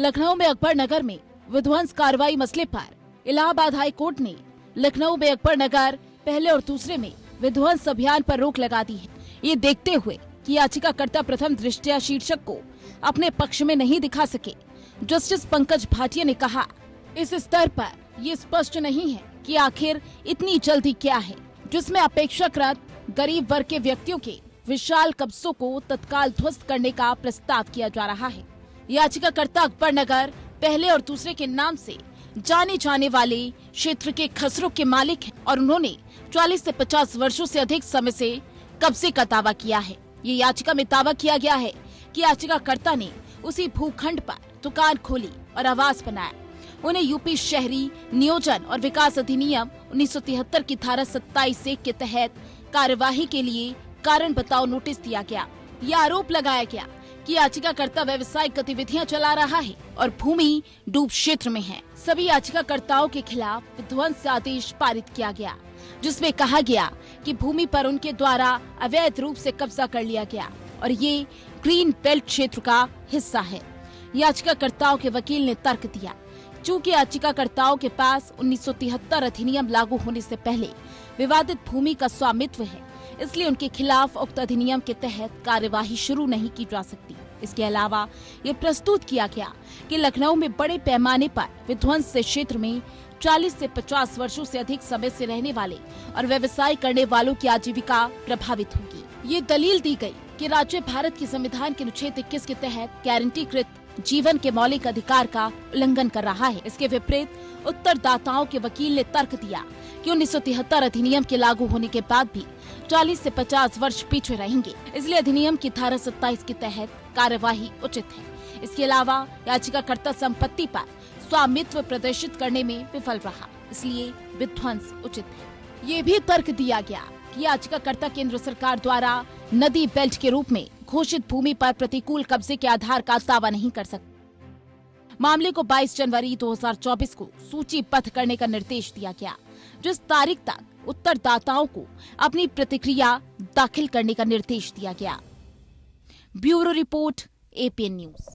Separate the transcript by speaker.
Speaker 1: लखनऊ में अकबर नगर में विध्वंस कार्रवाई मसले पर इलाहाबाद हाई कोर्ट ने लखनऊ में अकबर नगर पहले और दूसरे में विध्वंस अभियान पर रोक लगा दी है। ये देखते हुए कि याचिकाकर्ता प्रथम दृष्टया शीर्षक को अपने पक्ष में नहीं दिखा सके। जस्टिस पंकज भाटिया ने कहा, इस स्तर पर ये स्पष्ट नहीं है कि आखिर इतनी जल्दी क्या है जिसमें अपेक्षाकृत गरीब वर्ग के व्यक्तियों के विशाल कब्जों को तत्काल ध्वस्त करने का प्रस्ताव किया जा रहा है। याचिकाकर्ता अकबर नगर पहले और दूसरे के नाम से जाने जाने वाले क्षेत्र के खसरों के मालिक हैं और उन्होंने 40 से 50 वर्षों से अधिक समय से कब्जे का दावा किया है। ये याचिका में दावा किया गया है कि याचिकाकर्ता ने उसी भूखंड पर दुकान खोली और आवास बनाया। उन्हें यूपी शहरी नियोजन और विकास अधिनियम 1973 की धारा 27(1) के तहत कार्यवाही के लिए कारण बताओ नोटिस दिया गया। यह आरोप लगाया गया कि याचिकाकर्ता व्यावसायिक गतिविधियां चला रहा है और भूमि डूब क्षेत्र में है। सभी याचिकाकर्ताओं के खिलाफ विध्वंस आदेश पारित किया गया, जिसमें कहा गया कि भूमि पर उनके द्वारा अवैध रूप से कब्जा कर लिया गया और ये ग्रीन बेल्ट क्षेत्र का हिस्सा है। याचिकाकर्ताओं के वकील ने तर्क दिया, चूँकि याचिकाकर्ताओं के पास 1973 अधिनियम लागू होने से पहले विवादित भूमि का स्वामित्व है, इसलिए उनके खिलाफ उक्त अधिनियम के तहत कार्यवाही शुरू नहीं की जा सकती। इसके अलावा ये प्रस्तुत किया गया कि लखनऊ में बड़े पैमाने पर विध्वंस से क्षेत्र में 40 से 50 वर्षों से अधिक समय से रहने वाले और व्यवसाय करने वालों की आजीविका प्रभावित होगी। ये दलील दी गई कि राज्य भारत के संविधान के अनुच्छेद 21 के तहत गारंटीकृत जीवन के मौलिक अधिकार का उल्लंघन कर रहा है। इसके विपरीत उत्तरदाताओं के वकील ने तर्क दिया कि 1973 अधिनियम के लागू होने के बाद भी 40 से 50 वर्ष पीछे रहेंगे, इसलिए अधिनियम की धारा 27 के तहत कार्यवाही उचित है। इसके अलावा याचिकाकर्ता संपत्ति पर स्वामित्व प्रदर्शित करने में विफल रहा, इसलिए विध्वंस उचित है। ये भी तर्क दिया गया कि याचिकाकर्ता केंद्र सरकार द्वारा नदी बेल्ट के रूप में घोषित भूमि पर प्रतिकूल कब्जे के आधार का दावा नहीं कर सकते। मामले को 22 जनवरी 2024 को सूचीबद्ध करने का निर्देश दिया गया, जिस तारीख तक उत्तरदाताओं को अपनी प्रतिक्रिया दाखिल करने का निर्देश दिया गया। Bureau report, APN news.